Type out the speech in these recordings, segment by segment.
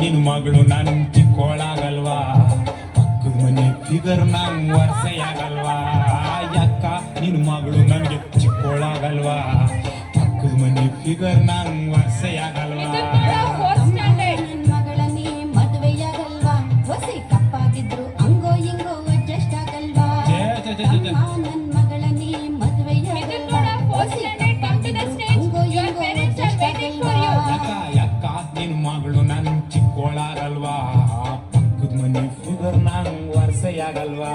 ನಿನ್ ಮಗಳು ನನ್ ಚಿಕ್ಕೋಳಾಗಲ್ವಾ ಪಕ್ಕದ ಮನೆ ಫಿಗರ್ ನಂಗ್ ವರ್ಷಯಾಗಲ್ವಾ ಯಾಕ ನಿನ್ ಮಗಳು ನನ್ಗೆ ಚಿಕ್ಕೋಳಾಗಲ್ವಾ ಪಕ್ಕದ ಮನೆ ಫಿಗರ್ ನಂಗ್ ವರ್ಷಯಾಗಲ್ವಾ ಚಿಕ್ಕೋಳಾಗಲ್ವಾ ಪಕ್ಕದ ಮನೆ ಫಿಗರ್ ನಂಗ್ ವರ್ಷಯಾಗಲ್ವಾ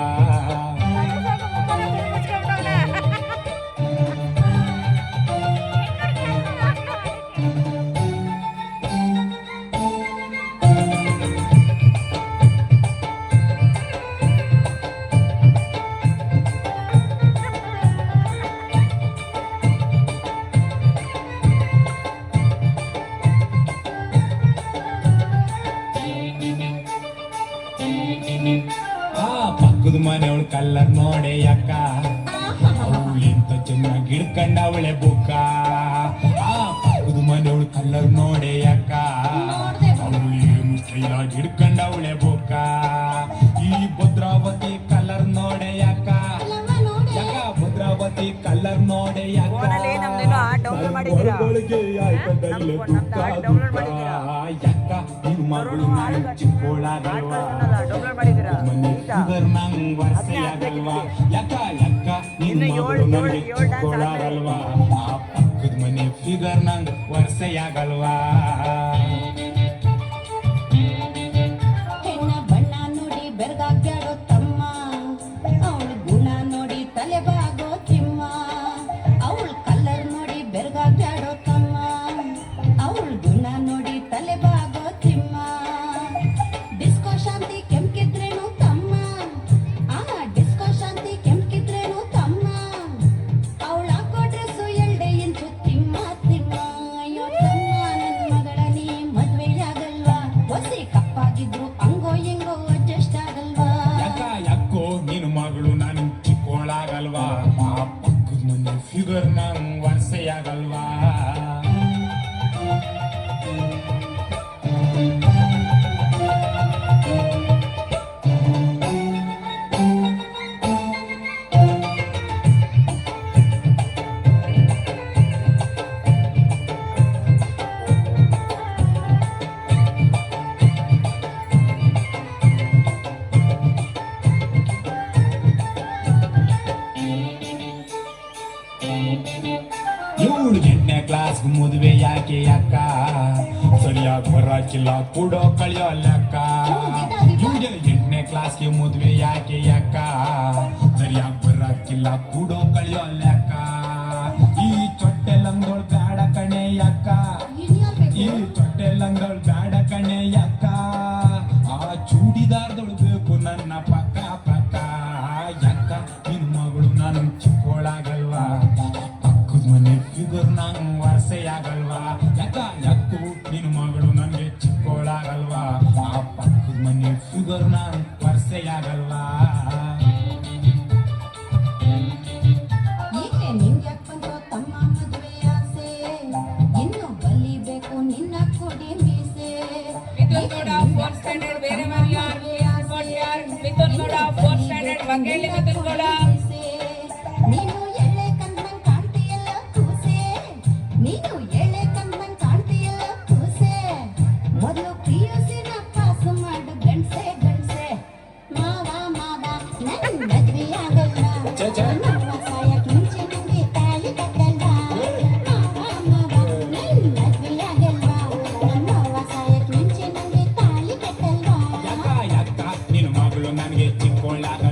ಪಕ್ಕದ ಮನೆಯವಳು ಕಲ್ಲರ್ ನೋಡೆ ಅಕ್ಕ ಅವಳು ಎಂತ ಚೆನ್ನಾಗಿ ಹಿಡ್ಕಂಡ ಅವಳೆ ಬುಕ್ಕ ಪಕ್ಕದ ಮನೆಯವಳು ಕಲ್ಲರ್ ನೋಡೆ ಅಕ್ಕ ಅವಳು ಏನು ಸ್ಟೈಲಾಗಿ ಹಿಡ್ಕಂಡ ಅವಳೆ ಬುಕ್ಕ ಈ ಭದ್ರಾವತಿ ಕಲ್ಲರ್ ನೋಡೆ ಅಕ್ಕ ಭದ್ರಾವತಿ ಕಲ್ಲರ್ ನೋಡೆ ಅಕ್ಕ ನಿನ್ ಮಗಳು ನಾನು ಚಿಕ್ಕೋಳಾಗಲ್ವಾ ಮನೆ ಫಿಗರ್ ನಂಗ್ ವರ್ಷಯಾಗಲ್ವಾ ಯಾಕ ನಿನ್ ಮಗಳು ನನಗೆ ಚಿಕ್ಕೋಳಾಗಲ್ವಾ ಆ ಪಕ್ಕದ ಮನೆ ಫಿಗರ್ ನಂಗ್ ವರ್ಷಯಾಗಲ್ವಾ ಹೆಣ್ಣ ಬಣ್ಣ ನೋಡಿ ಬೆರಗಾಗ್ಯಾಡೋ ತಮ್ಮ ಅವಳ ಗುಣ ನೋಡಿ ತಲೆ ಬಾಗೋ ತಿಮ್ಮ ಅವಳ ಕಲ್ಲರ್ ನೋಡಿ ಬೆರಗಾಗ್ಯಾಡೋ ತಮ್ಮ ಅವಳ ಗುಣ ನೋಡಿ ತಲೆ ಬಾಗೋ ತಿಮ್ಮ ಡಿಸ್ಕೋ ಶಾಂತಿ ಕೆಂಪಿದ್ರೇನು ತಮ್ಮ ಡಿಸ್ಕೋ ಶಾಂತಿ ಕೆಂಪಿದ್ರೇನು ತಮ್ಮ ಅವಳ ಹಾಕೋ ಡ್ರೆಸ್ಸು 2 ಇಂಚು ತಿಮ್ಮ ತಿಮ್ಮ ಅಯ್ಯೋ ತಮ್ಮ ನನ್ನ ಮಗಳ ನೀ ಮದ್ವೆಯಾಗಲ್ವಾ ಹೊಸಿ ಕಪ್ಪಾಗಿದ್ರು ಹಂಗೋ ಹೆಂಗೋ ಅಡ್ಜಸ್ಟ್ ಆಗಲ್ವಾ ಯಾಕೋ ನಿನ್ ಮಗಳು ನಾನು ಚಿಕ್ಕೋಳಾಗಲ್ವಾ ಆ ಪಕ್ಕದ ಮನೆ ಫಿಗರ್ ನಂಗ್ ವರ್ಷಯಾಗಲ್ವಾ ಇವಳು 8ನೇ ಕ್ಲಾಸ್ ಮದುವೆ ಯಾಕೆ ಅಕ್ಕ ಸರಿಯಾಗಿ ಬರಾಕಿಲ್ಲ ಕೊಡೋ ಕಳಿಯೋ ಲೆಕ್ಕ ಇವಳಿಗೆ 8ನೇ ಕ್ಲಾಸ್ಗೆ ಮದುವೆ ಯಾಕೆ ಅಕ್ಕ ಸರಿಯಾಗಿ ಬರಾಕಿಲ್ಲ ಕೊಡೋ ಕಳಿಯೋ ಲೆಕ್ಕ ಈ ಚೊಟ್ಟೆ ಲಂಗೋಳ್ ಬೇಡ ಕಣೆ ಅಕ್ಕ ಈ ಚೊಟ್ಟೆ ಲಂಗೋಳ್ ಬೇಡ ಕಣೆ ಅಕ್ಕ ಆ ಚೂಡಿದಾರ್ದೊಳು ಬೇಕು ನನ್ನ ಪಕ್ಕ ಪಕ್ಕ ಅಕ್ಕ ನಿನ್ ಮಗಳು ನಾನು ಚಿಕ್ಕೋಳಾಗಲ್ವಾ ಮನೆ ಫಿಗರ್ ನಂಗ್ ವರ್ಷಯಾಗಲ್ವಾ ಯಾಕೋ ನಿನ್ ಮಗಳು ನನ್ಗೆ ಚಿಕ್ಕೋಳಾಗಲ್ವಾ ಆ ಪಕ್ಕದ ಮನೆ ಫಿಗರ್ ನಂಗ್ ವರ್ಷಯಾಗಲ್ವಾ ಈಗಲೇ ನಿಂಗ್ಯಾಕ್ ಬಂತೋ ತಮ್ಮ ಮದುವೆ ಆಸೆ ಇನ್ನು ಬಲಿಬೇಕು ನಿನ್ನ ಕೊಡಿ ಮೀಸೆ ನೀನು ಎಳೆ ಕಂದಂಗ್ ಕಾಣ್ತೀಯಲ್ಲ ಕೂಸೆ ನೀನು ಎಳೆ ಕಂದಂಗ್ ಕಾಣ್ತೀಯಲ್ಲ ಕೂಸೆ ಮೊದಲು ಪಿಯುಸಿನ ಪಾಸ್ ಮಾಡು ಗಂಡ್ಸೆ ಗಂಡ್ಸೆ ಮಾವ ನನ್ ಮದ್ವೆಯಾಗಲ್ವಾ ಮಾವ ಸಾಯಕ್ ಮುಂಚೆ ನಂಗೆ ತಾಳಿ ಕಟ್ಟಲ್ವಾ ಮಾವ ನನ್ ಮದ್ವೆಯಾಗಲ್ವಾ ಮಾವ ಸಾಯಕ್ ಮುಂಚೆ ನಂಗೆ ತಾಳಿ ಕಟ್ಟಲ್ವಾ ಯಾಕ ನಿನ್ ಮಗಳು ನನಗೆ ಚಿಕ್ಕೋಳಾಗಲ್ವಾ